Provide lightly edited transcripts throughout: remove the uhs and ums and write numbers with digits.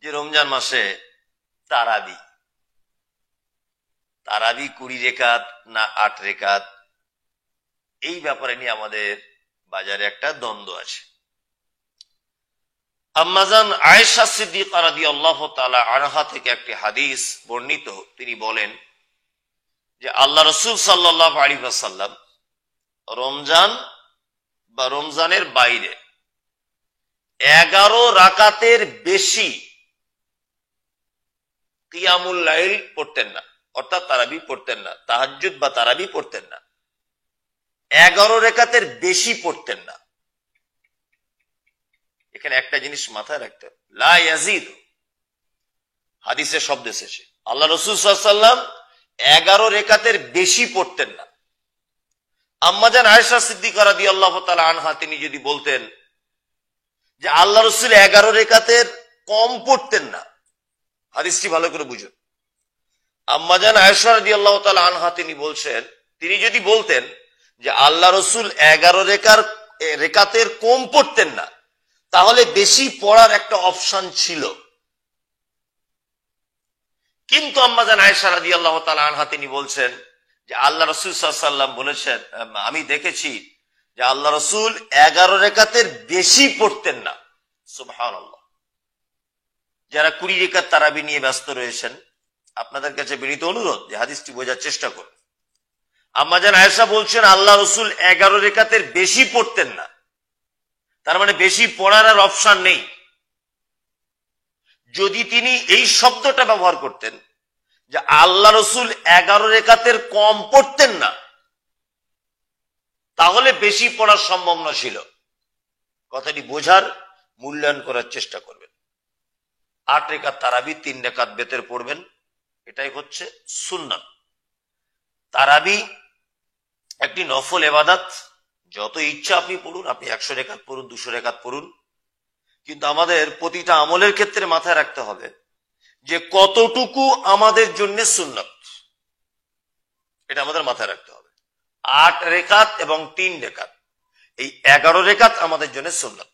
যে রমজান মাসে তারাবি তারাবি 20 রেকাত না 8 রেকাত, এই ব্যাপারে নিয়ে আমাদের বাজারে একটা দ্বন্দ্ব আছে। আম্মাজান আয়েশা সিদ্দিকা রাদিয়াল্লাহু তাআলা আনহা থেকে একটি হাদিস বর্ণিত, তিনি বলেন যে আল্লাহ রাসূল সাল্লাল্লাহু আলাইহি ওয়াসাল্লাম রমজান বা রমজানের বাইরে 11 রাকাতের বেশি কিয়ামুল লাইল পড়তেন না, অর্থাৎ তারাবি পড়তেন না, তাহাজ্জুদ বা তারাবি পড়তেন না, 11 রাকাতের বেশি পড়তেন না। এখানে একটা জিনিস মাথায় রাখতে হবে, লা ইয়াজিদ, হাদিসে শব্দ এসেছে আল্লাহ রাসূল সাল্লাল্লাহু আলাইহি ওয়াসাল্লাম 11 রাকাতের বেশি পড়তেন না। আম্মাজান আয়েশা সিদ্দিকা রাদিয়াল্লাহু তাআলা আনহা তিনি যদি বলতেন যে আল্লাহ রাসূল 11 রাকাতের কম পড়তেন না, হাদিসটি ভালো করে বুঝুন। আম্মাজান আয়েশা রাদিয়াল্লাহু তাআলা আনহা তিনি যদি বলতেন যে আল্লাহ রাসূল 11 রাকাতের কম পড়তেন না, তাহলে বেশি পড়ার একটা অপশন ছিল। কিন্তু আম্মাজান আয়েশা রাদিয়াল্লাহু তাআলা আনহা তিনি বলছেন যে আল্লাহ রাসূল সাল্লাল্লাহু আলাইহি ওয়াসাল্লাম বলেছেন, আমি দেখেছি যে আল্লাহ রাসূল 11 রাকাতের বেশি পড়তেন না। সুবহানাল্লাহ। যারা 20 রাকাত তারাবি নিয়ে ব্যস্ত রয়েছেন, আপনাদের কাছে বিনীত অনুরোধ যে হাদিসটি বোঝার চেষ্টা করুন। আম্মাজান আয়েশা বলছেন আল্লাহ রাসূল 11 রাকাতের বেশি পড়তেন না, তার মানে বেশি পড়ার আর অপশন নেই। যদি তিনি এই শব্দটা ব্যবহার করতেন যে আল্লাহ রাসূল 11 রাকাতের কম পড়তেন না, তাহলে বেশি পড়ার সম্ভাবনা ছিল। কথাটি বোঝার, মূল্যায়ন করার চেষ্টা করবেন। 8 রাকাত তারাবি, 3 রাকাত বেতের পড়বেন, এটাই হচ্ছে সুন্নাত। তারাবি একটি নফল ইবাদত, যত ইচ্ছা আপনি পড়ুন, আপনি 100 রাকাত পড়ুন, 200 রাকাত পড়ুন, কিন্তু আমাদের প্রতিটা আমলের ক্ষেত্রে মাথায় রাখতে হবে যে কতটুকু আমাদের জন্য সুন্নাত, এটা আমাদের মাথায় রাখতে হবে। 8 রাকাত এবং 3 রাকাত, এই 11 রাকাত আমাদের জন্য সুন্নাত,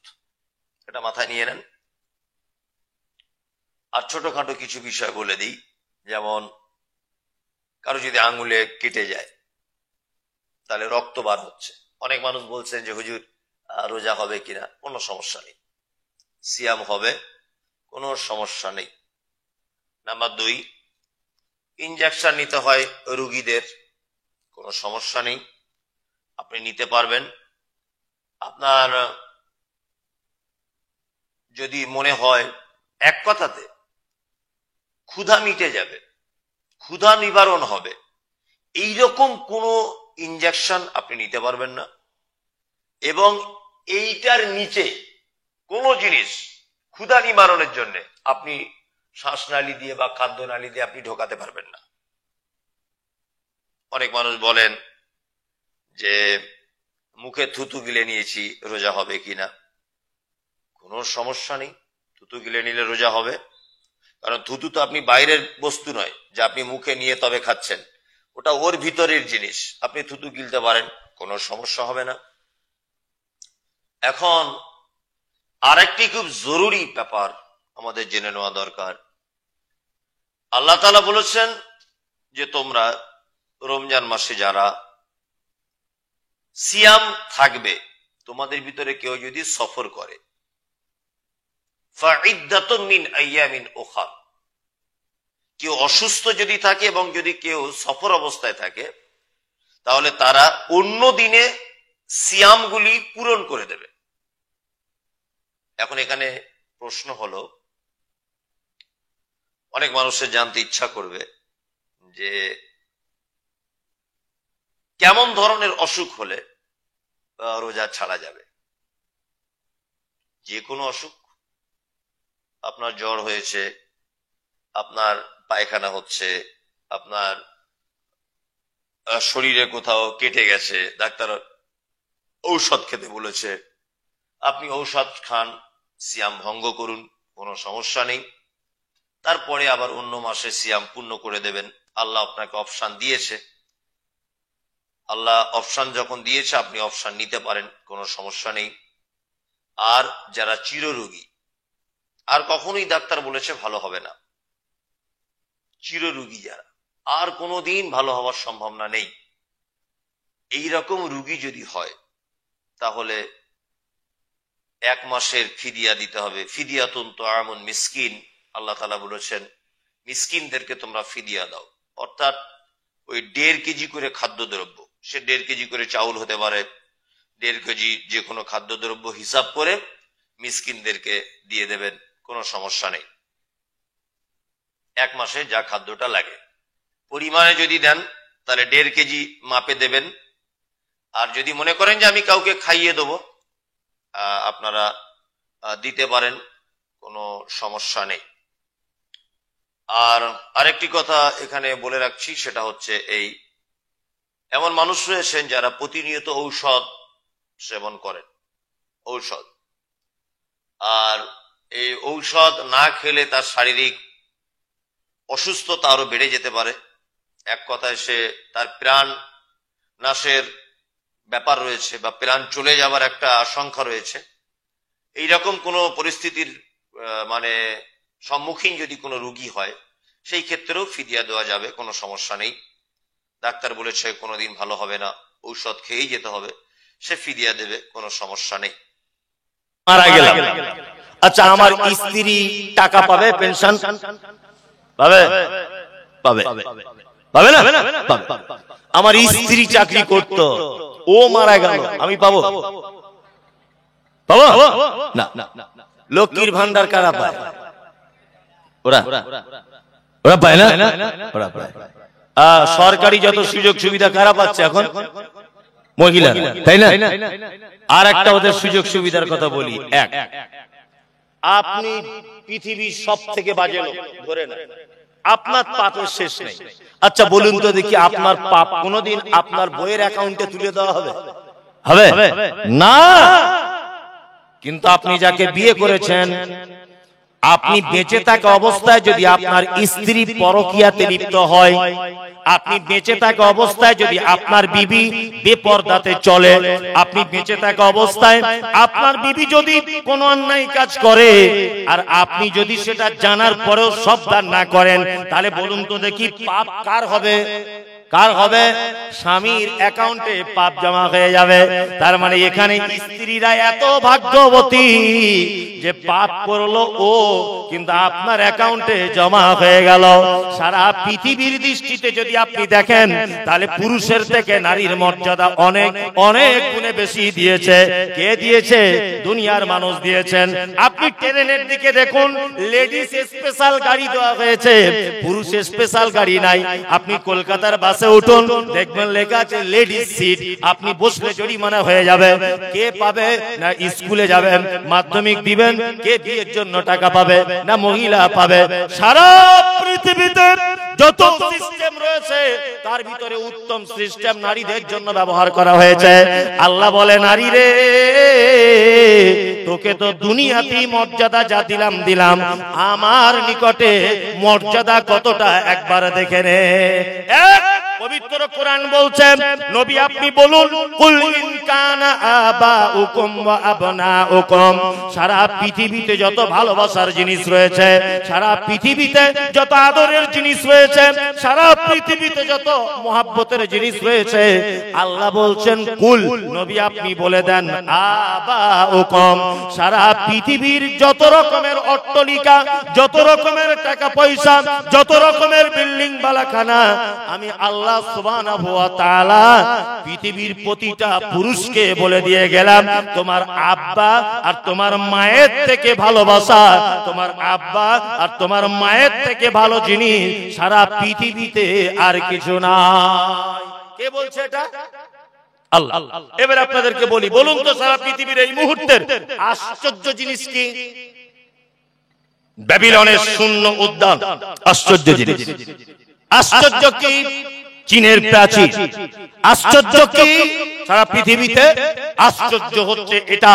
এটা মাথায় নিয়ে নেন। আর ছোটখাটো কিছু বিষয় বলে দিই, যেমন কারো যদি আঙ্গুলে কেটে যায় তাহলে রক্ত বার হচ্ছে, অনেক মানুষ বলছেন যে হুজুর রোজা হবে কিনা, কোনো সমস্যা নেই, সিয়াম হবে, কোনো সমস্যা নেই। নাম্বার 2, ইনজেকশন নিতে হয় রোগীদের, কোনো সমস্যা নেই, আপনি নিতে পারবেন। আপনার যদি মনে হয় এক কথাতে ক্ষুধা মিটে যাবে, ক্ষুধা নিবারণ হবে, এইরকম কোনো ইনজেকশন আপনি নিতে পারবেন না। এবং এইটার নিচে কোনো জিনিস ক্ষুধা নিবারণের জন্য আপনি শ্বাসনালী দিয়ে বা খাদ্যনালী দিয়ে আপনি ঢোকাতে পারবেন না। অনেক মানুষ বলেন যে মুখে থুতু গিলে নিয়েছি, রোজা হবে কিনা, কোনো সমস্যা নেই, থুতু গিলে নিলে রোজা হবে। কারণ থুতু তো আপনি বাইরের বস্তু নয় যে আপনি মুখে নিয়ে তবে খাচ্ছেন, ওটা ওর ভিতরের জিনিস, আপনি থুতু গিলতে পারেন, কোনো সমস্যা হবে না। এখন আরেকটি খুব জরুরি ব্যাপার আমাদের জেনে নেওয়া দরকার। আল্লাহ তাআলা বলেছেন যে তোমরা রমজান মাসে যারা সিয়াম থাকবে, তোমাদের ভিতরে কেউ যদি সফর করে, ফাইদ্দাতুম মিন আইয়ামিন উখার, কেউ অসুস্থ যদি থাকে এবং যদি কেউ সফর অবস্থায় থাকে, তাহলে তারা অন্য দিনে সিয়ামগুলি পূরণ করে দেবে। এখন এখানে প্রশ্ন হলো, অনেক মানুষের জানতে ইচ্ছা করবে যে কেমন ধরনের অসুখ হলে রোজা ছাড়া যাবে। যে কোনো অসুখ, আপনার জ্বর হয়েছে, আপনার পায়খানা হচ্ছে, আপনার শরীরে কোথাও কেটে গেছে, ডাক্তার ঔষধ খেতে বলেছে, আপনি ঔষধ খান, সিয়াম ভঙ্গ করুন, কোনো সমস্যা নেই। তারপরে আবার অন্য মাসে সিয়াম পূর্ণ করে দেবেন। আল্লাহ আপনাকে অপশন দিয়েছে, আল্লাহ অপশন যখন দিয়েছে আপনি অপশন নিতে পারেন, কোনো সমস্যা নেই। আর যারা চিররোগী, আর কখনোই ডাক্তার বলেছে ভালো হবে না, চিররোগী যারা, আর কোনোদিন ভালো হওয়ার সম্ভাবনা নেই, এই রকম রোগী যদি হয় তাহলে 1 মাসের ফিদিয়া দিতে হবে। ফিদিয়াতুন তুআমুন মিসকিন, আল্লাহ তাআলা বলেছেন মিসকিনদেরকে তোমরা ফিদিয়া দাও, অর্থাৎ ওই 1.5 কেজি করে খাদ্যদ্রব্য, সে 1.5 কেজি করে চাউল হতে পারে, 1.5 কেজি যে কোনো খাদ্যদ্রব্য হিসাব করে মিসকিনদেরকে দিয়ে দেবেন, কোনো সমস্যা নেই। 1 মাসে যা খাদ্যটা লাগে পরিমাণে যদি দেন তাহলে 1.5 কেজি মাপে দেবেন। আর যদি মনে করেন যে আমি কাউকে খাইয়ে দেবো, আপনারা দিতে পারেন, কোনো সমস্যা নেই। আর আরেকটি কথা এখানে বলে রাখছি, সেটা হচ্ছে এই এমন মানুষ রয়েছেন যারা প্রতিনিয়ত ঔষধ সেবন করেন, ঔষধ, আর এই ঔষধ না খেলে তার শারীরিক অসুস্থতা আরো বেড়ে যেতে পারে। এক কথায় সে তার প্রাণ নাশের ব্যাপার রয়েছে বা প্রাণ চলে যাবার একটা আশঙ্কা রয়েছে। এইরকম কোনো পরিস্থিতির মানে সম্মুখীন যদি কোনো রোগী হয়, সেই ক্ষেত্রেও ফিদিয়া দেওয়া যাবে, কোনো সমস্যা নেই। ডাক্তার বলেছে কোনোদিন ভালো হবে না, ঔষধ খেয়েই যেতে হবে, সে ফিদিয়া দেবে, কোনো সমস্যা নেই। মারা গেলাম, আচ্ছা আমার স্ত্রী টাকা পাবে, পেনশন পাবে? পাবে, পাবে না? আমার স্ত্রী চাকরি করত, ও মারা গেল, আমি পাবো? পাবো না। লক্ষ্মীর ভান্ডার কারা পায়? ওরা পায় না, ওরা পায়। সরকারি যত সুযোগ সুবিধা কারা পাচ্ছে এখন? মহিলা, তাই না? আর একটা ওদের সুযোগ সুবিধার কথা বলি। এক, আপনি পৃথিবীর সব থেকে বাজে লোক ধরে না, আপনার পাপের শেষ নেই। আচ্ছা বলুন তো দেখি, আপনার পাপ কোনোদিন আপনার বইয়ের অ্যাকাউন্টে তুলে দেওয়া হবে? হবে না। কিন্তু আপনি যাকে বিয়ে করেছেন, আপনি বেঁচে থাকা অবস্থায় যদি আপনার স্ত্রী পরকীয়াতে লিপ্ত হয়, আপনি বেঁচে থাকা অবস্থায় যদি আপনার বিবি বেপরদাতে চলে, আপনি বেঁচে থাকা অবস্থায় আপনার বিবি যদি কোনো অন্যায় কাজ করে, আর আপনি যদি সেটা জানার পরেও সাবধান না করেন, তাহলে বলুন তো দেখি পাপ কার হবে? কার হবে? স্বামীর অ্যাকাউন্টে পাপ জমা হয়ে যাবে। তার মানে এখানে স্ত্রীরা এত ভাগ্যবতী যে পাপ করলো ও, কিন্তু আপনার অ্যাকাউন্টে জমা হয়ে গেল। সারা পৃথিবীর দৃষ্টিতে যদি আপনি দেখেন, তাহলে পুরুষের থেকে নারীর মর্যাদা অনেক অনেক গুণে বেশি দিয়েছে। কে দিয়েছে? দুনিয়ার মানুষ দিয়েছেন। আপনি ট্রেনের দিকে দেখুন, লেডিস স্পেশাল গাড়ি দেওয়া হয়েছে, পুরুষ স্পেশাল গাড়ি নাই। আপনি কলকাতার বাসে উঠুন, দেখবেন লেখা আছে লেডিস সিট, আপনি বসলে জরিমানা হয়ে যাবে। কে পাবে? না স্কুলে যাবেন, মাধ্যমিক দিবেন, কে বিয়ের জন্য টাকা পাবে? না মহিলা পাবে। সারা পৃথিবীতে যত সিস্টেম রয়েছে, তার ভিতরে উত্তম সিস্টেম নারীদের জন্য ব্যবহার করা হয়েছে। আল্লাহ বলে, নারী রে, তোকে তো দুনিয়াতেই মর্যাদা যা দিলাম, আমার নিকটে মর্যাদা কতটা একবার দেখে নে। পবিত্র কোরআন বলছে, নবী আপনি বলুন, কুল ইন কানা আবাউকুম ওয়া আবনাউকুম, সারা পৃথিবীতে যত ভালোবাসার জিনিস রয়েছে, সারা পৃথিবীতে যত আদরের জিনিস রয়েছে, সারা পৃথিবীতে যত মহব্বতের জিনিস রয়েছে, আল্লাহ বলছেন কুল, নবী আপনি বলে দেন, আবাউকুম, সারা পৃথিবীর যত রকমের অট্টালিকা, যত রকমের টাকা পয়সা, যত রকমের বিল্ডিং বালাখানা, আমি আল্লাহ সুবহানাহু ওয়া তাআলা পৃথিবীর প্রতিটা পুরুষকে বলে দিয়ে গেলাম, তোমার আব্বা আর তোমার মায়ের থেকে ভালোবাসা, তোমার আব্বা আর তোমার মায়ের থেকে ভালো জিনিস সারা পৃথিবীতে আর কিছু নাই। কে বলছে এটা? আল্লাহ। এবার আপনাদেরকে বলি, বলুন তো সারা পৃথিবীর এই মুহূর্তের আশ্চর্য জিনিস কি? ব্যাবিলনের শূন্য উদ্যান আশ্চর্য জিনিস। আশ্চর্য কি? চীনের প্রাচীর। আশ্চর্য কি? সারা পৃথিবীতে আশ্চর্য হচ্ছে এটা,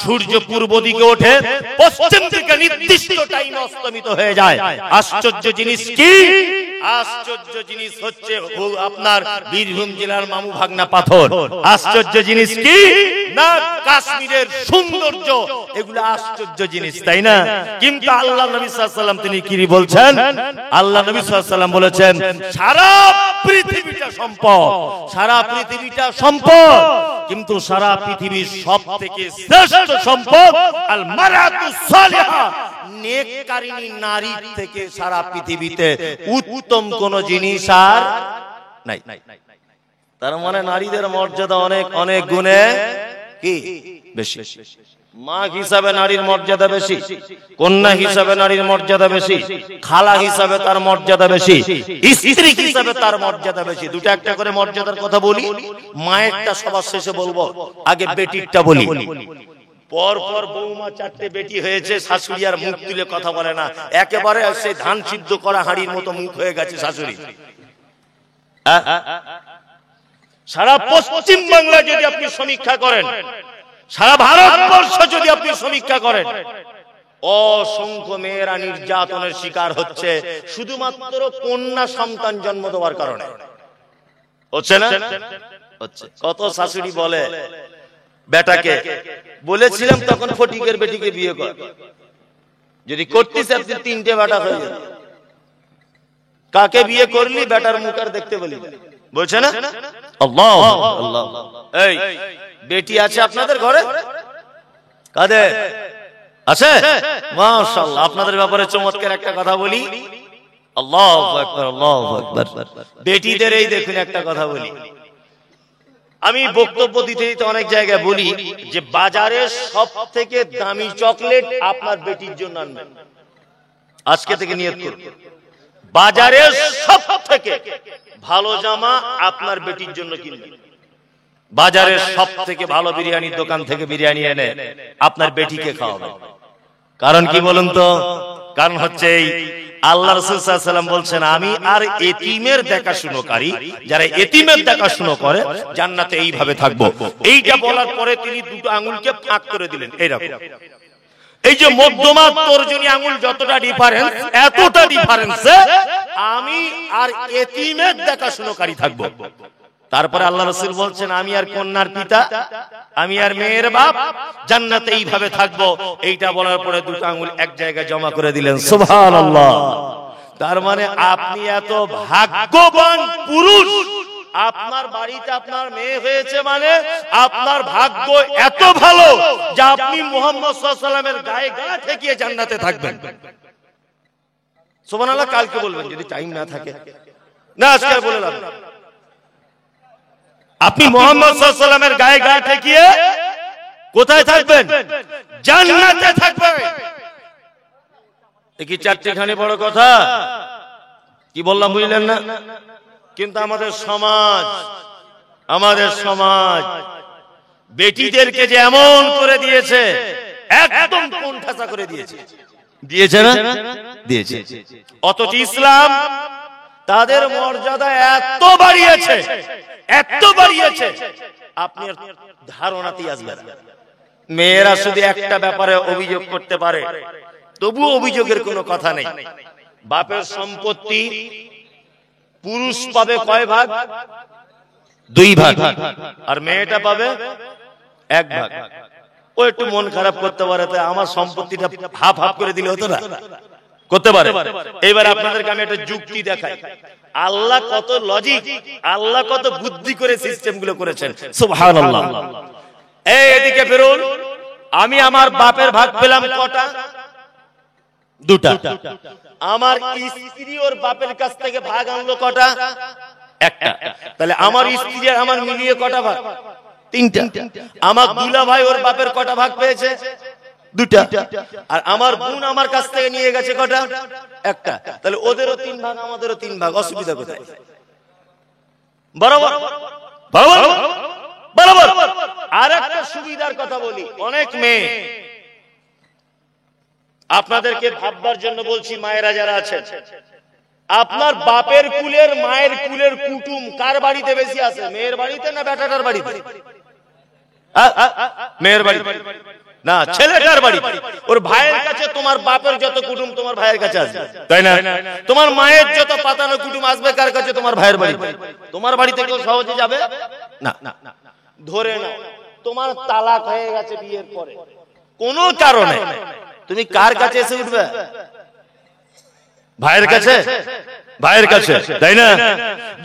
সূর্য পূর্ব দিকে ওঠে, পশ্চিম দিকে নির্দিষ্ট টাইমে অস্তমিত হয়ে যায়। আশ্চর্য জিনিস কি? আশ্চর্য জিনিস হচ্ছে আপনার বীরভূম জেলার মামু ভাগনা পাথর। আশ্চর্য জিনিস কি না কাশ্মীরের সৌন্দর্য, এগুলো আশ্চর্য জিনিস, তাই না? কিন্তু আল্লাহ নবী সাল্লাল্লাহু আলাইহি ওয়াসাল্লাম তিনি কি বলছেন? আল্লাহ নবী সাল্লাল্লাহু আলাইহি ওয়াসাল্লাম বলেছেন সারা পৃথিবীটা সম্পদ, সারা পৃথিবীটা সম্পদ, কিন্তু সারা পৃথিবীর সবথেকে শ্রেষ্ঠ সম্পদ আল মারাতুস সালিহা, নেককারিনী নারী থেকে সারা পৃথিবীতে উত্তম কোন জিনিস আর নাই। তার মানে নারীদের মর্যাদা অনেক অনেক গুণে কি বেশি। মা হিসাবে নারীর মর্যাদা বেশি, কন্যা হিসাবে নারীর মর্যাদা বেশি, খালা হিসাবে তার মর্যাদা বেশি, স্ত্রী হিসাবে তার মর্যাদা বেশি। দুটো একটা করে মর্যাদার কথা বলি, মায়েরটা সবার শেষে বলবো, আগে বেটিরটা বলি। পর পর বৌমা চারটে বেটি হয়েছে, শাশুড়ি আর মুখ তুলে কথা বলে না, একেবারে সেই ধান সিদ্ধ করা হাঁড়ির মতো মুখ হয়ে গেছে শাশুড়ি। সারা পশ্চিম বাংলা যদি আপনি সমীক্ষা করেন, সারা ভারতবর্ষ যদি আপনি সমীক্ষা করেন, অসংখ্য মেয়েরা নির্যাতনের শিকার হচ্ছে শুধুমাত্র কন্যা সন্তান জন্ম দেওয়ার কারণে। হচ্ছে না? হচ্ছে। কত শাশুড়ি বলে বেটাকে, বলেছিলাম তখন ফটিকের বেটিকে বিয়ে কর, যদি করতিস আপনি তিনটে বেটা হয়ে যাবে। কাকে বিয়ে করলি? বেটার মুখ আর দেখতে বলি, বলছে না? আল্লাহ আল্লাহ। এই বেটি আছে আপনাদের ঘরে? কাদের আছে? মাশাআল্লাহ। আপনাদের ব্যাপারে চমৎকার একটা কথা বলি, আল্লাহু আকবার আল্লাহু আকবার। বেটিদের এই দেখুন একটা কথা বলি, আমি বক্তব্য দিতে দিতে অনেক জায়গায় বলি যে বাজারে সব থেকে দামি চকলেট আপনার বেটির জন্য আনবেন। আজকে থেকে নিয়ত করুন, বাজারে সব থেকে ভালো জামা আপনার বেটির জন্য কিনবেন। বাজারের সব থেকে ভালো বিরিয়ানির দোকান থেকে বিরিয়ানি এনে আপনার বেটিকে খাওয়াবেন। কারণ কি বলুন তো? কারণ হচ্ছে এই আল্লাহ রাসূল সাল্লাল্লাহু আলাইহি ওয়াসাল্লাম বলছেন আমি আর এতিমের দেখাশোনাকারী, যারা এতিমের দেখাশোনা করে জান্নাতে এইভাবে থাকবো। এইটা বলার পরে তিনি দুটো আঙ্গুলকে ফাঁক করে দিলেন এইরকম। এই যে মধ্যমা তর্জনী আঙ্গুল যতটা ডিফারেন্স, এতটা ডিফারেন্সে আমি আর এতিমের দেখাশোনাকারী থাকবো। তারপরে আল্লাহ রাসূল বলছেন আমি আর কন্যার পিতা, আমি আর মেয়ের বাপ জান্নাতে এইভাবে থাকবো। এইটা বলার পরে দুটো আঙ্গুল এক জায়গায় জমা করে দিলেন। সুবহানাল্লাহ। তার মানে আপনি এত ভাগ্যবান পুরুষ, আপনার বাড়িতে আপনার মেয়ে হয়েছে, মানে আপনার ভাগ্য এত ভালো যে আপনি মুহাম্মদ সাল্লাল্লাহু আলাইহি ওয়াসাল্লামের গায়ে গা ঠেকিয়ে জান্নাতে থাকবেন। সুবহানাল্লাহ। কালকে বলবেন যদি টাইম না থাকে, না আজকে বলে লাভ। আপনি মুহাম্মদ সাল্লাল্লাহু আলাইহি ওয়াসাল্লামের গায়ে গা ঠেকিয়ে কোথায় থাকবেন? জান্নাতে থাকবেন। এই কি চারটিখানি বড় কথা? কি বললাম বুঝলেন না? কিন্তু আমাদের সমাজ বেটিদেরকে যে এমন করে দিয়েছে, একদম কোণঠাসা করে দিয়েছে। দিয়েছে না? দিয়েছে। অথচ ইসলাম তাদের মর্যাদা এত বাড়িয়েছে, এত বাড়িয়েছে, আপনি ধারণাতেই আসবেন। মেয়েরা শুধু একটা ব্যাপারে অভিযোগ করতে পারে, তবুও অভিযোগের কোনো কথা নেই। বাপের সম্পত্তি পুরুষ পাবে কয় ভাগ? 2 ভাগ। আর মেয়েটা পাবে 1 ভাগ। ও একটু মন খারাপ করতে পারে, তাই আমার সম্পত্তিটা হাফ হাফ করে দিলে হতো না? করতে পারে। এবার আপনাদেরকে আমি একটা যুক্তি দেখাই। আল্লাহ কত লজিক, আল্লাহ কত বুদ্ধি করে সিস্টেম গুলো করেছেন। সুবহানাল্লাহ। এই এদিকে ফিরুন, আমি আমার বাপের ভাগ পেলাম কটা? 2টা। আমার স্ত্রী ওর বাপের কাছ থেকে ভাগ আনলো কটা? 1টা। তাহলে আমার স্ত্রী আর আমার মিলিয়ে কটা ভাগ? 3টা। আমার দুলা ভাই ওর বাপের কটা ভাগ পেয়েছে? 2টা। আর আমার বোন আমার কাছ থেকে নিয়ে গেছে কটা? 1টা। তাহলে ওদেরও 3 ভাগ, আমাদেরও 3 ভাগ। অসুবিধা কোথায়? বরাবর বরাবর বরাবর। আর একটা সুবিধার কথা বলি, অনেক মেয়ে, আপনাদেরকে ভাববার জন্য বলছি, মায়েরা যারা আছেন, আপনার বাপের কুলের মায়ের কুলের কুটুম কার বাড়িতে বেশি আছে? মেয়ের বাড়িতে না বেটাটার বাড়িতে? মেয়ের বাড়িতে। না, ছেলেটার বাড়ি। ওর ভাইয়ের কাছে তোমার বাপের যত কুটুম তোমার ভাইয়ের কাছে আসবে, তাই না? তোমার মায়ের যত পাতানো কুটুম আসবে কার কাছে? তোমার ভাইয়ের বাড়ি। তোমার বাড়িতে কেউ সহজে যাবে না। ধরে নাও তোমার তালাক হয়ে গেছে বিয়ের পরে, কোনো কারণে তুমি কার কাছে এসে উঠবে? ভাইয়ের কাছে, ভাইয়ের কাছে, তাই না?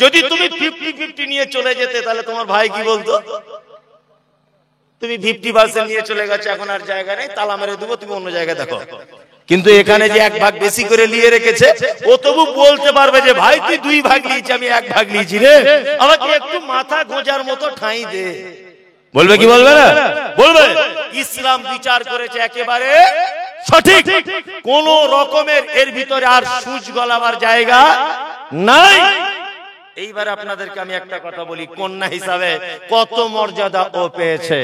যদি তুমি 50-50 নিয়ে চলে যেতে তাহলে তোমার ভাই কি বলতো? তুমি 50% নিয়ে চলে গেছে, এখন আর জায়গা নেই, তালা মেরে দেবো, তুমি অন্য জায়গায় দেখো। কিন্তু এখানে যে 1 ভাগ বেশি করে নিয়ে রেখেছে, ও তবু বলতে পারবে যে ভাই তুই 2 ভাগ নিয়েছি, আমি 1 ভাগ নিয়েছি রে, আমাকে একটু মাথা গোঁজার মতো ঠাঁই দে। বলবে কি বলবে না? বলবে। ইসলাম বিচার করেছে একেবারে সঠিক, কোন রকমের এর ভিতরে আর সুচ গলাবার জায়গা নাই। এইবার আপনাদেরকে আমি একটা কথা বলি, কন্যা হিসাবে কত মর্যাদা ও পেয়েছে।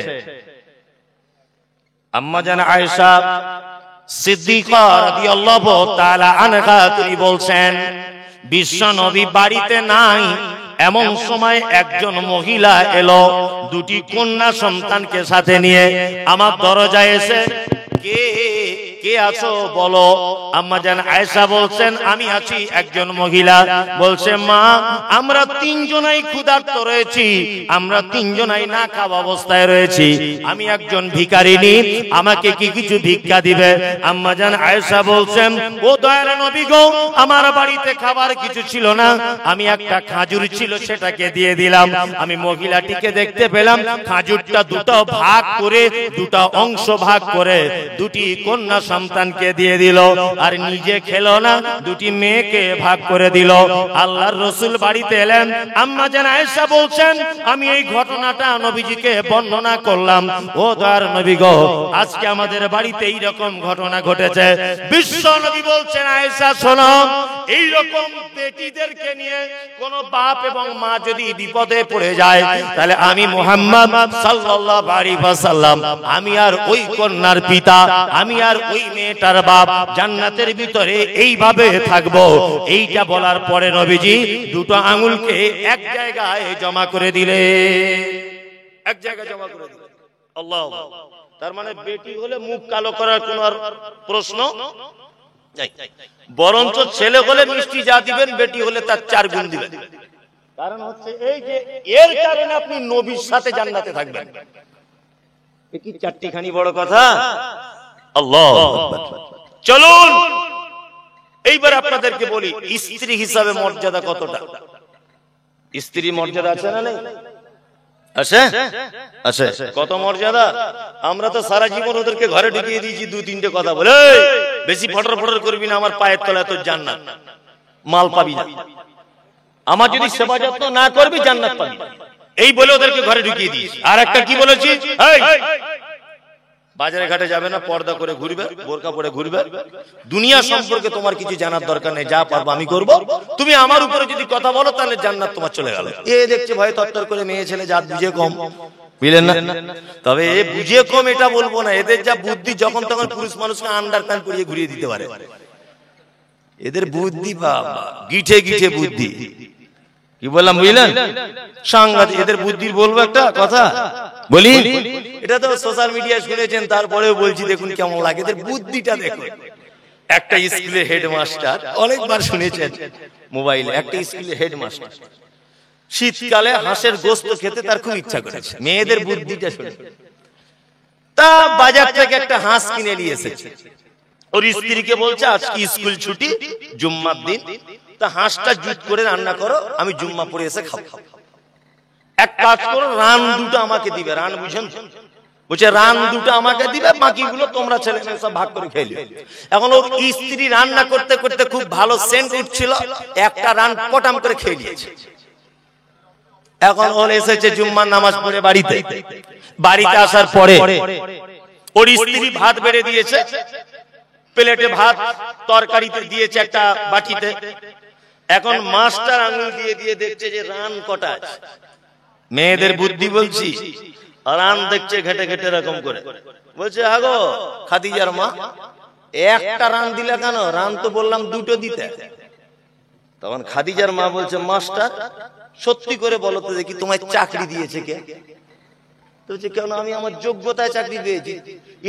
আম্মা জান আয়েশা সিদ্দিকা রাদিয়াল্লাহু তাআলা আনহা তিনি বলছেন, বিশ্ব নবী বাড়িতে নাই, এমন সময় একজন মহিলা এলো 2টি কন্যা সন্তানকে সাথে নিয়ে আমার দরজায় এসে, কে কে আছো বলো। আম্মা জান আয়েশা বলছেন, আমি আছি। একজন মহিলা বলছে, মা আমরা 3 জনাই ক্ষুধার্ত রয়েছি, আমরা 3 জনাই না খাওয়া অবস্থায় রয়েছি, আমি একজন ভিখারিনী, আমাকে কি কিছু ভিক্ষা দিবে? আম্মা জান আয়েশা বলছেন, ও দয়ার নবী গো, আমার বাড়িতে খাবার কিছু ছিল না, আমি একটা খাজুর ছিল সেটাকে দিয়ে দিলাম। আমি মহিলাটিকে দেখতে পেলাম খাজুরটা 2টা ভাগ করে, 2টা অংশ ভাগ করে 2টি কন্যা সন্তানকে দিয়ে দিল, আর নিজে খেলো না, 2টি মেয়েকে ভাগ করে দিল। আল্লাহর রাসূল বাড়িতে এলেন, আম্মা জান আয়েশা বলছেন, আমি এই ঘটনাটা নবীজিকে বর্ণনা করলাম, ও দয়ার নবী গো, আজকে আমাদের বাড়িতে এই রকম ঘটনা ঘটেছে। বিশ্ব নবী বলছেন, আয়েশা শোনো, এই রকম বেটিদেরকে নিয়ে কোন বাপ এবং মা যদি বিপদে পড়ে যায়, তাহলে আমি মুহাম্মদ সাল্লাল্লাহু আলাইহি ওয়াসাল্লাম, আমি আর ওই কন্যার পিতা, আমি আর ওই মেয়েটার বাপ জান্নাতের ভিতরে এইভাবে থাকবো। এইটা বলার পরে নবীজি 2টো আঙ্গুলকে এক জায়গায় জমা করে দিলে, এক জায়গায় জমা করে দিলে। আল্লাহ, তার মানে বেটি হলে মুখ কালো করার কোন আর প্রশ্ন নাই, বরঞ্চ ছেলে হলে মিষ্টি যা দিবেন, বেটি হলে তার 4 গুণ দিবেন। কারণ হচ্ছে এই যে এর কারণে আপনি নবীর সাথে জান্নাতে থাকবেন। কি 4টিখানি বড় কথা। আল্লাহ চলুন এইবার আপনাদেরকে বলি, স্ত্রী হিসাবে মর্যাদা কতটা? স্ত্রী মর্যাদা আছে না নেই? আছে, আছে। কত মর্যাদা? আমরা তো সারা জীবন ওদেরকে ঘরে ঢুকিয়ে দিয়েছি 2-3টে কথা বলে, বেশি ফটর ফটর করবি না, আমার পায়ের তলায় তোর জান্নাত, মাল পাবি না, আমার যদি সেবা যত্ন না করবি জান্নাত পাবি, এই বলে ওদেরকে ঘরে ঢুকিয়ে দিয়েছি। আর একটা কি বলেছি, বাজারে ঘাটে যাবে না, পর্দা করে ঘুরবে, বোরকা পরে ঘুরবে, দুনিয়া সম্পর্কে তোমার কিছু জানার দরকার নেই, যা পারবো আমি করব, তুমি আমার উপরে যদি কথা বলো তাহলে জান্নাত তোমার চলে গেল। এ দেখছে ভয় তত্তর করে মেয়ে ছেলে জাত বুঝে কম, বুঝলেন না? তবে এ বুঝে কম এটা বলবো না, এদের যা বুদ্ধি, যখন তখন পুরুষ মানুষকে আন্ডার প্যান্ট পরিয়ে ঘুরিয়ে দিতে পারে। এদের বুদ্ধি বাবা, গিঠে গিঠে বুদ্ধি। কি বললাম বুঝলেন? সাংঘাতিক এদের বুদ্ধির। বলবো একটা কথা বলি, এটা তো সোশ্যাল মিডিয়ায় শুনেছেন, তারপরেও বলছি, দেখুন কেমন লাগে এদের বুদ্ধিটা। দেখুন, একটা স্কুলের হেডমাস্টার, অনেকবার শুনেছেন মোবাইলে, একটা স্কুলের হেডমাস্টার শীতকালে হাঁসের গোশত খেতে তার খুব ইচ্ছা করেছে। মেয়েদের বুদ্ধিটা শুনে তা বাজার থেকে একটা হাঁস কিনে নিয়ে এসেছে। ওর স্ত্রীকে বলছে, আজকে স্কুল ছুটি, জুম্মার দিন, তা হাঁসটা জুত করে রান্না করো, আমি জুম্মা পড়ে এসে খাবো। এক কাজ করো, রান 2টা আমাকে দিবে। রান বুঝেন? বলছে রান 2টা আমাকে দিবে, বাকিগুলো তোমরা ছেলে মেয়ে সব ভাগ করে খেয়ে নিও। এখন ওর স্ত্রী রান্না করতে করতে খুব ভালো সেন্ট উঠছিল, একটা রান পটাম করে খেয়ে নিয়েছে। এখন ওর এসেছে জুম্মার নামাজ পড়ে বাড়িতে। বাড়িতে আসার পরে ওর স্ত্রী ভাত বেড়ে দিয়েছে, প্লেটে ভাত, তরকারিতে দিয়েছে একটা বাটিতে। এখন মাস্টার আঙুল দিয়ে দিয়ে দেখছে যে রান কটা আছে। মেয়েদের বুদ্ধি বলছি, রান দেখছে ঘেটে ঘেটে এরকম করে, বলছে আগো খাদিজার মা, একটা রান দিলে কেন? রান তো বললাম 2টো দিতে। তখন খাদিজার মা বলছে, মাস্টার সত্যি করে বলো তো দেখি, তোমায় চাকরি দিয়েছে কে? তো বলছে কেন, আমি আমার যোগ্যতায় চাকরি পেয়েছি,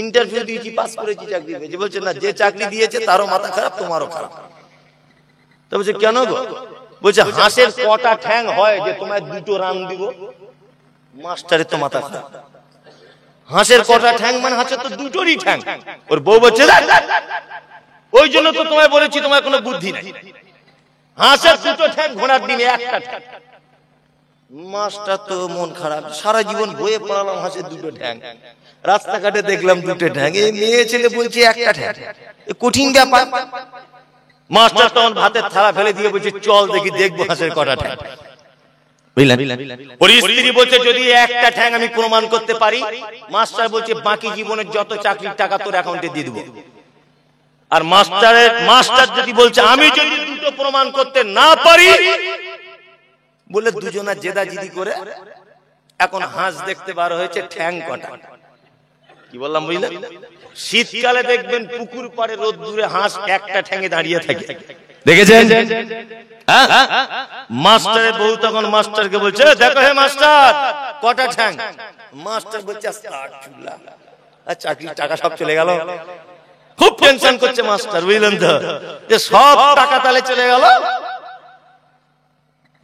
ইন্টারভিউ দিয়েছি, পাস করেছি, চাকরি পেয়েছি। বলছে না, যে চাকরি দিয়েছে তারও মাথা খারাপ, তোমারও খারাপ। তো বলছে কেন গো? বলছে হাঁসের কটা ঠ্যাং হয় যে তোমায় দুটো রান দিব? মাস্টারের তো মাথা খারাপ। হাঁসের কটা ঠ্যাং মানে হাঁসের তো দুটোরই ঠ্যাং। ওর বউ বলছে ওই জন্য তো তোমায় বলেছি তোমার কোনো বুদ্ধি নাই, হাঁসের দুটো ঠ্যাং, ঘোড়ার ডিমে একটা ঠ্যাং। মাস্টার তো মন খারাপ, সারা জীবন বইয়ে পড়ালাম হাঁসের দুটো ঠ্যাং, রাস্তাঘাটে দেখলাম দুটো ঠ্যাং, এই মেয়ে ছেলে বলছে একটা ঠ্যাং, কঠিন ব্যাপার। মাস্টার তখন ভাতের থালা ফেলে দিয়ে বলছে চল দেখি, দেখবো হাঁসের কটা ঠ্যাং। ওর স্ত্রী বলছে যদি একটা ঠ্যাং আমি প্রমাণ করতে পারি, মাস্টার বলছে বাকি জীবনের যত চাকরির টাকা তোর অ্যাকাউন্টে দিয়ে দেবো। আর মাস্টার যদি বলছে আমি যদি দুটো প্রমাণ করতে না পারি, বলে দুজনা জেদাজিদি করে এখন হাঁস দেখতে বার হয়েছে ঠ্যাং কটা। কি বললাম বুঝলেন? শীতকালে দেখবেন পুকুর পাড়ে রোদ দূরে হাঁস একটা ঠ্যাঙে দাঁড়িয়ে থাকে, দেখেছেন? মাস্টারের বউ তখন মাস্টারকে বলছে দেখো হে মাস্টার কটা ঠ্যাং? মাস্টার বলছে চাকরির টাকা সব চলে গেল। খুব টেনশন করছে মাস্টার, বুঝলেন তো, যে সব টাকা তাহলে চলে গেল।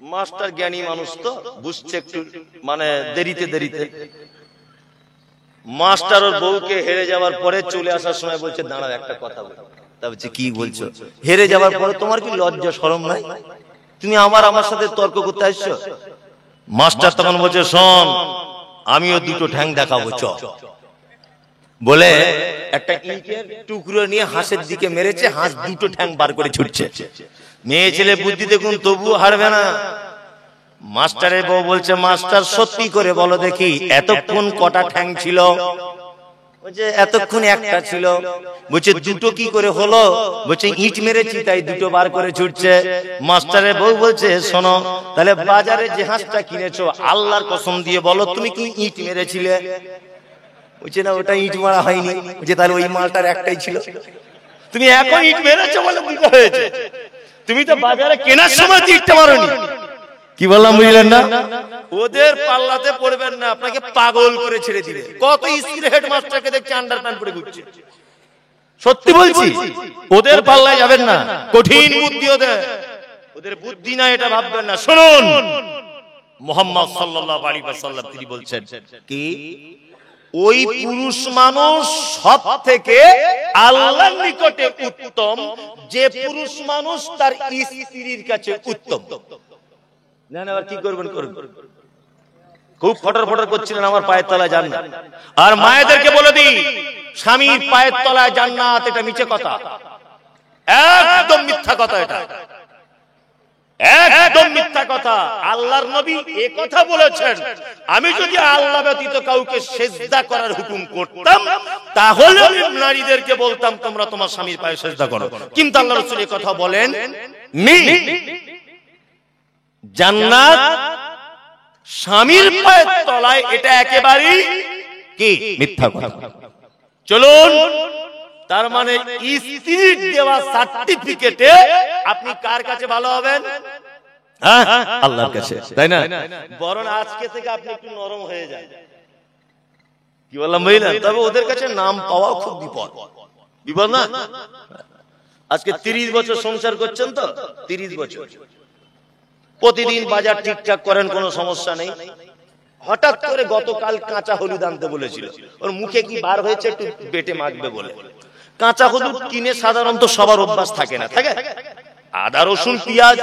মাস্টার জ্ঞানী মানুষ তো বুঝছে একটু মানে দেরিতে। মাস্টার ওর বউকে হেরে যাওয়ার পরে চলে আসার সময় বলছে দাঁড়াও একটা কথা বল। তা বলছে কি বলছো? হেরে যাওয়ার পরে তোমার কি লজ্জা শরম নাই? তুমি আমার সাথে তর্ক করতে আসছো? মাস্টার তখন বলছে শোন, আমিও দুটো ঠ্যাং দেখাবো চ। বলে একটা ইটের টুকরো নিয়ে হাঁসের দিকে মেরেছে, হাঁস দুটো ঠ্যাং বার করে ছুটছে। মেয়ে ছেলে বুদ্ধি দেখুন তবুও হারবে না। মাস্টারের বউ বলছে মাস্টার সত্যি করে বলো দেখি এতক্ষণ কটা ঠ্যাং ছিল? বলছে এতক্ষণ একটা ছিল। বলছে দুটো কি করে হলো? বলছে ইট মেরেছি তাই দুটো বার করে ছুটছে। মাস্টারের বউ বলছে শোনো, তাহলে বাজারে যে হাঁসটা কিনেছো আল্লাহর কসম দিয়ে বলো তুমি কি ইট মেরেছিলে? বলছে না ওটা ইট মারা হয়নি। বলছে তাহলে ওই মালটার একটাই ছিল, তুমি এখন ইট মেরেছো বলে দুটো হয়েছে, তুমি তো বাজারে কেনার সময় ইটটা মারোনি। কি বললাম বুঝলেন না? ওদের পাল্লাতে পড়বেন না, আপনাকে পাগল করে ছেড়ে দিবে। কত স্কুল হেডমাস্টারকে দেখছি আন্ডারপ্যান্ট পরে ঘুরছে। সত্যি বলছি, ওদের পাল্লায় যাবেন না, কঠিন বুদ্ধি ওদের বুদ্ধি না এটা ভাববেন না। শুনুন মুহাম্মদ সাল্লাল্লাহু আলাইহি ওয়াসাল্লাম তিনি বলছেন কি ওই পুরুষ মানুষ সব থেকে আল্লাহর নিকটে উত্তম যে পুরুষ মানুষ তার স্ত্রীর কাছে উত্তম। না না কি করবেন করুন, খুব ফটর করছিলেন আমার পায়ের তলায় জান্নাত। আর মায়েদেরকে বলে দিই স্বামীর পায়ের তলায় জান্নাত এটা মিছে কথা, একদম মিথ্যা কথা, এটা একদম মিথ্যা কথা। আল্লাহর নবী এই কথা বলেছেন আমি যদি আল্লাহ ব্যতীত কাউকে সিজদা করার হুকুম করতাম তাহলে আমি নারীদেরকে বলতাম তোমরা তোমার স্বামীর পায়ে সিজদা করো, কিন্তু আল্লাহ রাসূল এই কথা বলেন নি। জান্নাত স্বামীর পায়ের তলায় এটা একেবারেই কি মিথ্যা কথা। চলুন, তার মানে স্ত্রীর দেওয়া সার্টিফিকেটে আপনি কার কাছে ভালো হবেন? আল্লাহর কাছে, তাই না? বরং আজকে থেকে আপনি একটু নরম হয়ে যান। কি বললাম বুঝলেন? তবে ওদের কাছে নাম পাওয়া খুব বিপদ না। আজকে 30 বছর সংসার করছেন তো, 30 বছর প্রতিদিন বাজার ঠিকঠাক করেন, কোনো সমস্যা নেই। হঠাৎ করে গতকাল কাঁচা হলুদ আনতে বলেছিল, ওর মুখে কি বার হয়েছে একটু বেটে মাখবে বলে। কাঁচা হলুদ কিনে সাধারণত সবার অভ্যাস থাকে না, থাকে? আদা রসুন পেঁয়াজ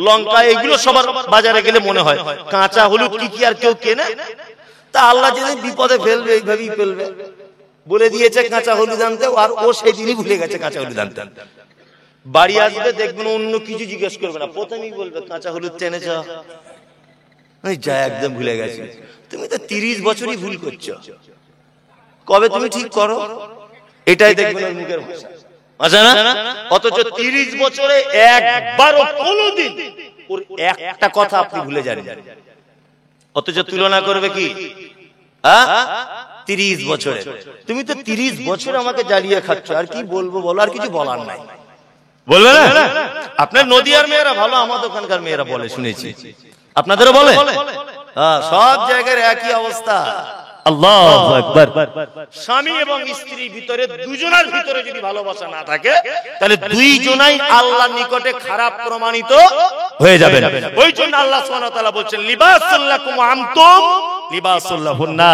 লঙ্কা এগুলো সবার বাজারে গেলে মনে হয়, কাঁচা হলুদ কি আর কেউ কেনে? তা আল্লাহ যেদিন বিপদে ফেলবে এইভাবেই ফেলবে, বলে দিয়েছে কাঁচা হলুদ আনতে, আর ও সেই দিনই ভুলে গেছে কাঁচা হলুদ আনতে। বাড়ি আসবে দেখবেন অন্য কিছু জিজ্ঞেস করবে না, প্রথমেই বলবে কাঁচা হলুদ টেনেছ, যা একদম ভুলে গেছি। তুমি তো 30 বছরই ভুল করছো, কবে তুমি ঠিক করো? এটাই দেখবেন ওর মুখের ভাষা, আছে না? অথচ 30 বছরে একবারও কোনোদিন ওর একটা কথা আপনি ভুলে যান, অথচ তুলনা করবে কি 30 বছরে। তুমি তো 30 বছর আমাকে জ্বালিয়ে খাচ্ছ, আর কি বলবো বলো? আর কিছু বলার নাই, বলবে না? আপনার নদিয়ার মেয়েরা ভালো, আমাদের ওখানকার মেয়েরা বলে শুনেছি, আপনাদেরও বলে। সব জায়গায় একই অবস্থা। আল্লাহু আকবার। স্বামী এবং স্ত্রীর ভিতরে দুজনের ভিতরে যদি ভালোবাসা না থাকে তাহলে দুইজনাই আল্লাহর নিকটে খারাপ প্রমাণিত হয়ে যাবে। ওই জন্য আল্লাহ সুবহানাহু ওয়া তাআলা বলছেন লিবাসুল লাকুম ওয়া আনতুম লিবাসুল লাহুন্না।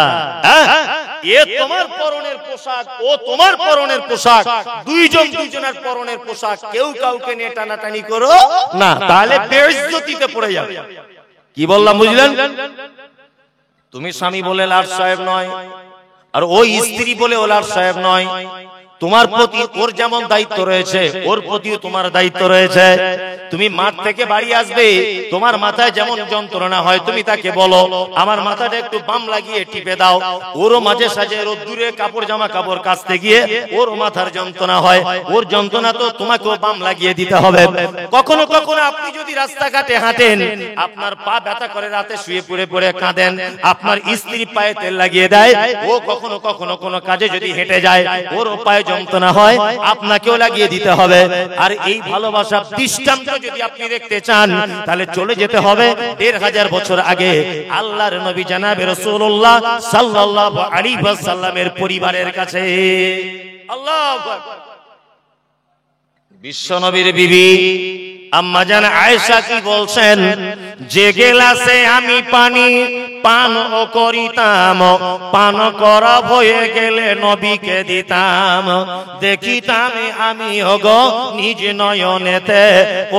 এ তোমার পরনের পোশাক, ও তোমার পরনের পোশাক, দুইজন দুইজনের পরনের পোশাক, কেউ কাউকে নিয়ে টানাটানি করো না, তাহলে বেইজ্জতিতে পড়ে যাবে। কি বললাম বুঝলেন? তুমি স্বামী বলে লাট সাহেব নয়, আর ওই স্ত্রী বলে ও লাট সাহেব নয়। তোমার প্রতি ওর যেমন দায়িত্ব রয়েছে, ওর প্রতিও তোমার দায়িত্ব রয়েছে। তুমি মাঠ থেকে বাড়ি আসবে, তোমার মাথায় যেমন যন্ত্রণা হয় তুমি তাকে বলো আমার মাথাটা একটু বাম লাগিয়ে টিপে দাও। ওরও মাঝে সাঝে রোদ্দুরে কাপড় জামা কাপড় কাচতে গিয়ে ওর মাথার যন্ত্রণা হয়, ওর যন্ত্রণা তো তোমাকেও বাম লাগিয়ে দিতে হবে। কখনো কখনো আপনি যদি রাস্তাঘাটে হাঁটেন, আপনার পা ব্যথা করে, রাতে শুয়ে পড়ে পড়ে কাঁদেন, আপনার স্ত্রী পায়ে তেল লাগিয়ে দেয়। ও কখনো কখনো কোনো কাজে যদি হেঁটে যায়, ওর পায়ে যন্ত্রণা হয়, আপনাকেও লাগিয়ে দিতে হবে। আর এই ভালোবাসা দৃষ্টান্ত যদি আপনি দেখতে চান তাহলে চলে যেতে হবে ১৫০০ বছর আগে আল্লাহর নবী জনাবে রাসূলুল্লাহ সাল্লাল্লাহু আলাইহি ওয়াসাল্লামের পরিবারের কাছে। আল্লাহু আকবার। বিশ্ব নবীর বিবি আম্মা জান আয়েশা কি বলছেন? যে গেলাসে আমি পানি পান ও করিতাম, পান করা হয়ে গেলে নবীকে দিতাম। দেখিতাম আমি ওগো নিজ নয়নেতে,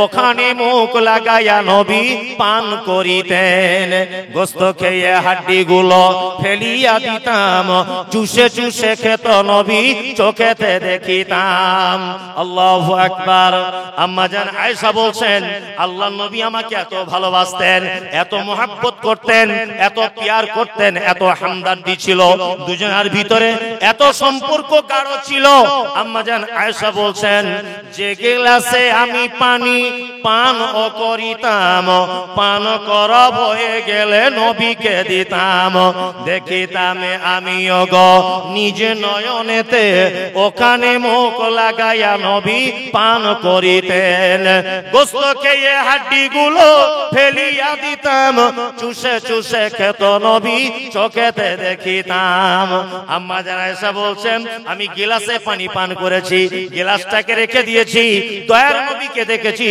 ওখানে মুখ লাগাইয়া নবী পান করিতেন। গোস্ত খেয়ে হাড্ডি গুলো ফেলিয়া দিতাম, চুষে চুষে খেত নবী চোখেতে দেখিতাম। আল্লাহু আকবার। আম্মা জান আয়েশা বলছেন আল্লাহর নবী আমাকে এত ভালোবাসতেন, এত মহব্বত করতেন, এত প্যার করতেন, এত হামদর্দি ছিল, দুজনের ভিতরে এত সম্পর্ক গাঢ় ছিল। আম্মা জান আয়েশা বলছেন যে গ্লাসে আমি পানি পান ও করিতাম, পান করা হয়ে গেলে নবীকে দিতাম। দেখিতাম আমিও গো নিজ নয়নেতে, ওখানে মুখ লাগাইয়া নবী পান করিতেন। গোস্ত খেয়ে হাড্ডি গুলো ফেলিয়া দিতাম, চুষে চুষে খেত নবী চোখেতে দেখিতাম। আম্মা জান আয়েশা বলছেন আমি গিলাসে পানি পান করেছি, গিলাসটাকে রেখে দিয়েছি, দয়ার নবীকে দেখেছি,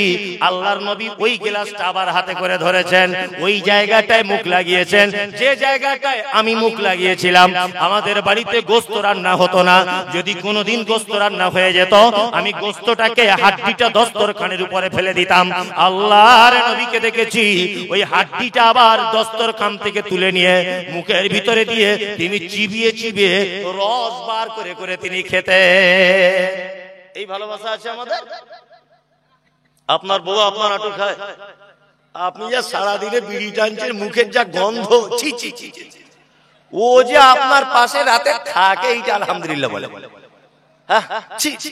আল্লাহর নবী ওই গিলাসটা আবার হাতে করে ধরেছেন, ওই জায়গাটায় মুখ লাগিয়েছেন যে জায়গাটায় আমি মুখ লাগিয়েছিলাম। আমাদের বাড়িতে গোস্ত রান্না হতো না, যদি কোনোদিন গোস্ত রান্না হয়ে যেত আমি গোস্তটাকে হাড্ডিটা দস্তরখানের উপরে ফেলে দিতাম। আল্লাহর নবীকে দেখেছি ওই হাড্ডিটা আবার দস্তরখান থেকে তুলে নিয়ে মুখের ভিতরে দিয়ে তিনি চিবিয়ে চিবিয়ে রস বার করে করে তিনি খেতে। এই ভালোবাসা আছে আমাদের। আপনার বউ আপনার আটু খায়, আপনি যা সারাদিনে বিড়ি টানছেন, মুখের যা গন্ধ, ছি ছি ছি, ও যে আপনার পাশে রাতে থাকে এইটা আলহামদুলিল্লাহ বলে। হ্যাঁ ছি ছি,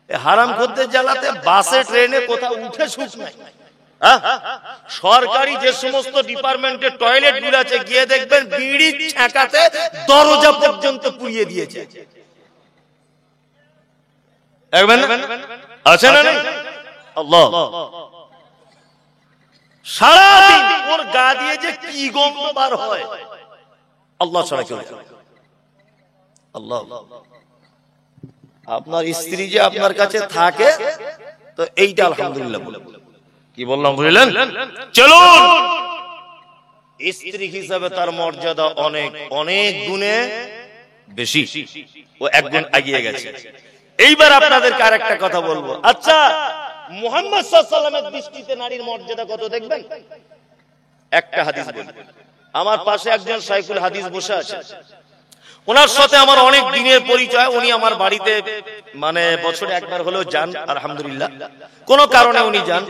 হারাম করতে জ্বালাতে বাসে ট্রেনে কোথাও উঠে সুখ নাই। সরকারি যে সমস্ত ডিপার্টমেন্টের টয়লেট গুলো আছে গিয়ে দেখবেন বিড়ি ছেঁকাতে দরজা পর্যন্ত পুড়িয়ে দিয়েছে। আছে না? আল্লাহ, সারাদিন ওর গা দিয়ে যে কি গন্ধ বার হয় আল্লাহ ছাড়া কেউ জানে না। আল্লাহ, আপনার স্ত্রী যে আপনার কাছে থাকে তো এইটা আলহামদুলিল্লাহ বলে। কি বললাম বুঝলেন? চলুন, স্ত্রী হিসাবে তার মর্যাদা অনেক অনেক গুণে বেশি, ও একগুণ এগিয়ে গেছে। এইবার আপনাদেরকে আরেকটা কথা বলবো। আচ্ছা, মুহাম্মদ সাল্লাল্লাহু আলাইহি ওয়াসাল্লামের দৃষ্টিতে নারীর মর্যাদা কত দেখবেন? একটা হাদিস বলি। আমার পাশে একজন শাইখুল হাদিস বসে আছে, ওনার সাথে আমার অনেক দিনের পরিচয়। উনি আমার বাড়িতে মানে বছরে একবার হলেও যান, আলহামদুলিল্লাহ। কোন কারণে উনি যান,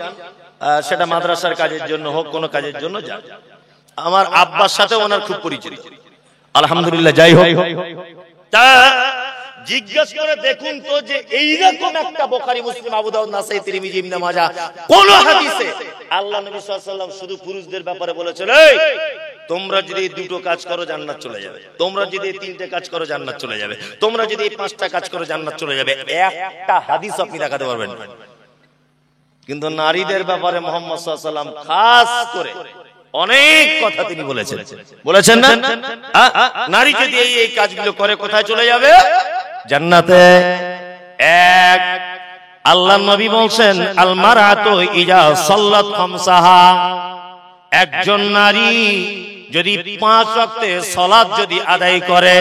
সেটা মাদ্রাসার কাজের জন্য হোক, কোন কাজের জন্য যান। আমার আব্বার সাথে ওনার খুব পরিচয়, আলহামদুলিল্লাহ। যাই হোক, তা জিজ্ঞেস করে দেখুন তো যে এইরকম একটা বুখারী, মুসলিম, আবু দাউদ, নাসাই, তিরমিজি, ইবনে মাজাহ কোন হাদিসে আল্লাহ নবী সাল্লাল্লাহু আলাইহি ওয়াসাল্লাম শুধু পুরুষদের ব্যাপারে বলেছেন এই তোমরা যদি দুটো কাজ করো জান্নাত চলে যাবে, তোমরা যদি তিনটে কাজ করো জান্নাত চলে যাবে, তোমরা যদি পাঁচটা কাজ করো জান্নাত চলে যাবে, একটা হাদিস আপনি দেখাতে পারবেন না। কিন্তু নারীদের ব্যাপারে মুহাম্মদ সাল্লাল্লাহু আলাইহি ওয়াসাল্লাম খাস করে অনেক কথা তিনি বলেছেন, বলেছেন না? নারী যদি এই কাজগুলো করে কোথায় চলে যাবে? জান্নাতে। এক, আল্লাহর নবী বলছেন আল মারআতু ইজা সাল্লাত খামসাহা, একজন নারী যদি 5 ওয়াক্তে সালাত যদি আদায় করে,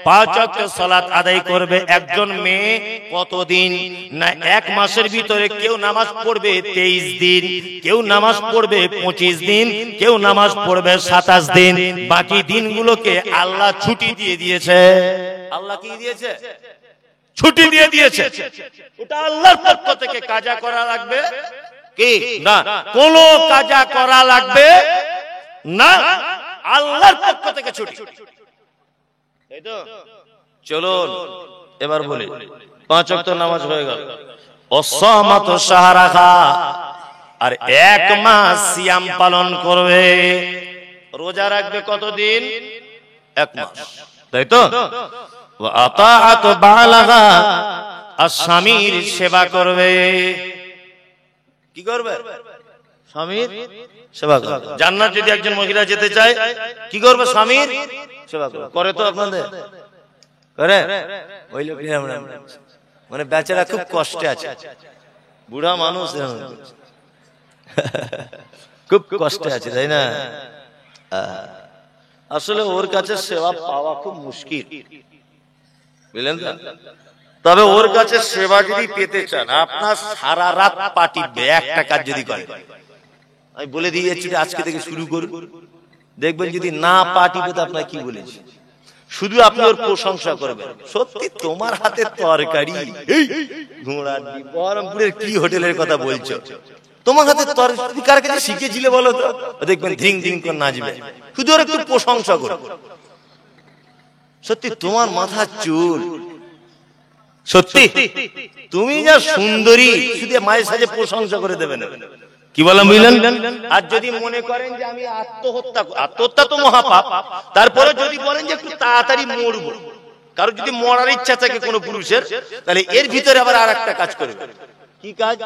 5 ওয়াক্তে সালাত আদায় করবে। একজন মেয়ে কতদিন? না 1 মাসের ভিতরে কেউ নামাজ পড়বে 23 দিন, কেউ নামাজ পড়বে 25 দিন, কেউ নামাজ পড়বে 27 দিন। বাকি দিনগুলোকে আল্লাহ ছুটি দিয়ে দিয়েছে। আল্লাহ কি দিয়েছে? ছুটি দিয়ে দিয়েছে। ওটা আল্লাহর পক্ষ থেকে কাজা করা লাগবে কি না? কোন কাজা করা লাগবে না, আল্লাহর পক্ষ থেকে ছুটি। তাই তো? চলুন এবার বলি, 5 ওয়াক্ত নামাজ হয়ে গেল। অসামাত শাহরাহা, আর 1 মাস সিয়াম পালন করবে। রোজা রাখবে কতদিন? 1 মাস। তাই তো? আতাআত বালাগা, আর স্বামীর সেবা করবে। কি করবে? স্বামীর সেবা করবে। জান্নাত যদি একজন মহিলা যেতে চায় কি করবে? স্বামীর সেবা করবে। করে তো আপনাদের? করে? ওই লোক মানে বেচারা খুব কষ্টে আছে, বুড়া মানুষ খুব কষ্টে আছে, তাই না? আসলে ওর কাছে সেবা পাওয়া খুব মুশকিল, বুঝলেন? তবে ওর কাছে সেবা যদি পেতে চান, আপনার সারা রাত পাঠিয়ে 1 টাকা যদি করে, আমি বলে দিয়েছি আজকে থেকে শুরু করুন, দেখবেন যদি না পাঠিয়ে তো আপনার কি বলেছি, শুধু আপনি ওর প্রশংসা করবেন। সত্যি তোমার হাতের তরকারি, বহরমপুরের কি হোটেলের কথা বলছো, তোমার হাতের তরকারি কার কাছে শিখেছিলে বলো তো? দেখবেন ধিং ধিং করে নাচবে, শুধু ওর একটু প্রশংসা করবে। সত্যি তোমার মাথার চুল, সত্যি তুমি যা সুন্দরী, শুধু মায়ের সাথে প্রশংসা করে দেবেন। কি বললাম বুঝলেন? আর যদি মনে করেন যে আমি আত্মহত্যা তো মহাপাপ, তারপরে যদি বলেন যে একটু তাড়াতাড়ি মরবো, কারো যদি মরার ইচ্ছা থাকে কোনো পুরুষের, তাহলে এর ভিতরে আবার আর একটা কাজ করবে। কি কাজ?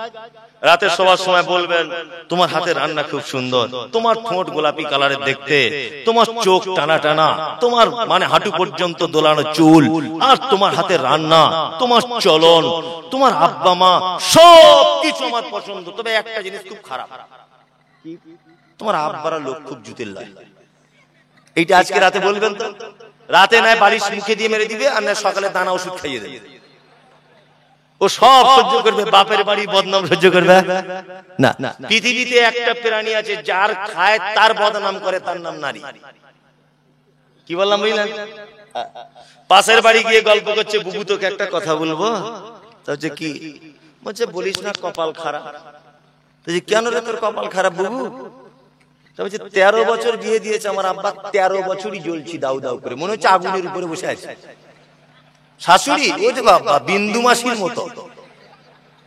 রাতে শোয়ার সময় বলবেন তোমার হাতের রান্না খুব সুন্দর, তোমার ঠোঁট গোলাপি কালারের দেখতে, তোমার চোখ টানা টানা, তোমার মানে হাঁটু পর্যন্ত দোলানো চুল, আর তোমার হাতের রান্না, তোমার চলন, তোমার আব্বা মা সব কিছু আমার পছন্দ। তবে একটা জিনিস খুব খারাপ, তোমার আব্বারা লোক খুব জুতের লাই। এইটা আজকে রাতে বলবেন তো? রাতে নয় বালিশ মুখে দিয়ে মেরে দিবে, আর না সকালে দানা ওষুধ খাইয়ে দেবে। ও সব সহ্য করবে, বাপের বাড়ি বদনাম সহ্য করবে না। পৃথিবীতে একটা প্রাণী আছে যার খায় তার বদনাম করে, তার নাম নারী। কি বললাম বুঝলেন? পাশের বাড়ি গিয়ে গল্প করছে, বুবু তোকে একটা কথা বলবো। তাহলে কি বলছে? বলিস না কপাল খারাপ। কেন রে তোর কপাল খারাপ বুবু? 13 বছর বিয়ে দিয়েছে আমার আব্বা, 13 বছরই জ্বলছি দাউ দাউ করে, মনে হচ্ছে আগুনের উপরে বসে আছে। শাশুড়ি ওই যে বাবা বিন্দু মাসির মতো,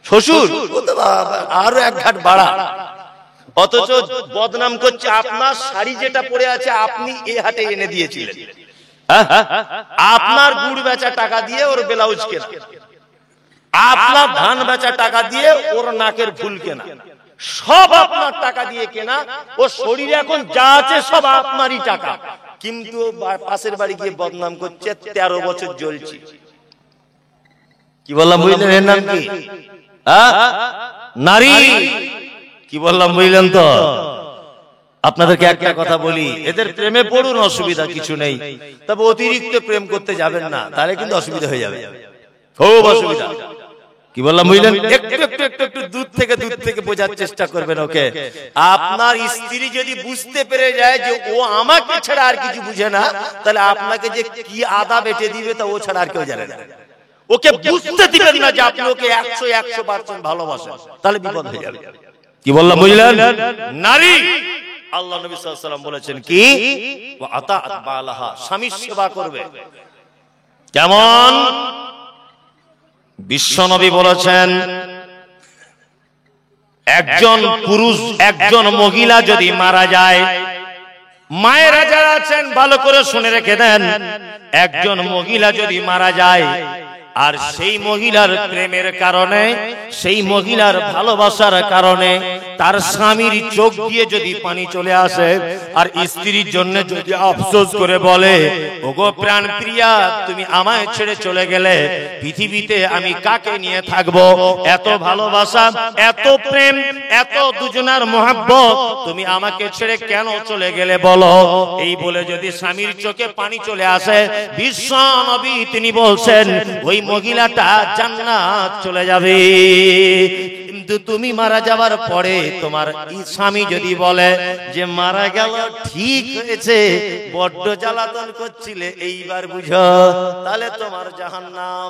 শ্বশুর আরো 1 ঘাট বাড়া, অথচ বদনাম করছে আপনার শাড়ি যেটা পরে আছে আপনি এই হাটে এনে দিয়েছিলেন, আপনার গুড় বেচা টাকা দিয়ে ওর ব্লাউজ কেনা, আপনার ধান বেচা টাকা দিয়ে ওর নাকের ফুল কেনা, সব আপনার টাকা দিয়ে কেনা। ও শরীরে এখন যা আছে সব আপনারই টাকা, কিন্তু পাশের বাড়ি গিয়ে বদনাম করছে 13 বছর জ্বলছি। কি বললাম বুঝলেন? এর নাম কি? নারী। কি বললাম বুঝলেন তো? আপনাদেরকে একটা কথা বলি, এদের প্রেমে পড়ুন, অসুবিধা কিছু নেই, তবে অতিরিক্ত প্রেম করতে যাবেন না, তাহলে কিন্তু অসুবিধা হয়ে যাবে, খুব অসুবিধা। কি বললাম বুঝলেন? একটু একটু একটু একটু দূর থেকে বোঝার চেষ্টা করবেন ওকে। আপনার স্ত্রী যদি বুঝতে পেরে যায় যে ও আমাকে ছাড়া আর কিছু বুঝে না, তাহলে আপনাকে যে কি আদা বেটে দিবে তা ও ছাড়া আর কেউ জানে না। ওকে বুঝতে দিবেন না যে আপনি ওকে 100% ভালোবাসেন, তাহলে বিপদ হয়ে যাবে। কি বললাম বুঝলেন? নারী, আল্লাহ নবী সাল্লাল্লাহু আলাইহি ওয়াসাল্লাম বলেছেন কি? ওয়া আতাআত বালাহা, স্বামীর সেবা করবে। কেমন? বিশ্বনবী বলেছেন একজন পুরুষ, একজন মহিলা যদি মারা যায়, মায়েরা যারা আছেন ভালো করে শুনে রেখে দেন, একজন মহিলা যদি মারা যায় আর সেই মহিলার প্রেমের কারণে, সেই মহিলার ভালোবাসার কারণে তার স্বামীর চোখ দিয়ে যদি পানি চলে আসে, আর স্ত্রীর জন্য যদি আফসোস করে বলে, ওগো প্রাণ প্রিয়া, তুমি আমায় ছেড়ে চলে গেলে, পৃথিবীতে আমি কাকে নিয়ে থাকবো? এত ভালোবাসা, এত প্রেম, এত দুজনার মহব্বত, তুমি আমাকে ছেড়ে কেন চলে গেলে বলো? এই বলে যদি স্বামীর চোখে পানি চলে আসে, বিশ্ব নবী তিনি বলছেন ওই মহিলাটা জান্নাত চলে যাবে। কিন্তু তুমি মারা যাবার পরে তোমার স্বামী যদি বলে যে মারা গেল, ঠিক হয়েছে, বড্ড জ্বালাতন করছিলে, এইবার বুঝো, তাহলে তোমার জাহান্নাম।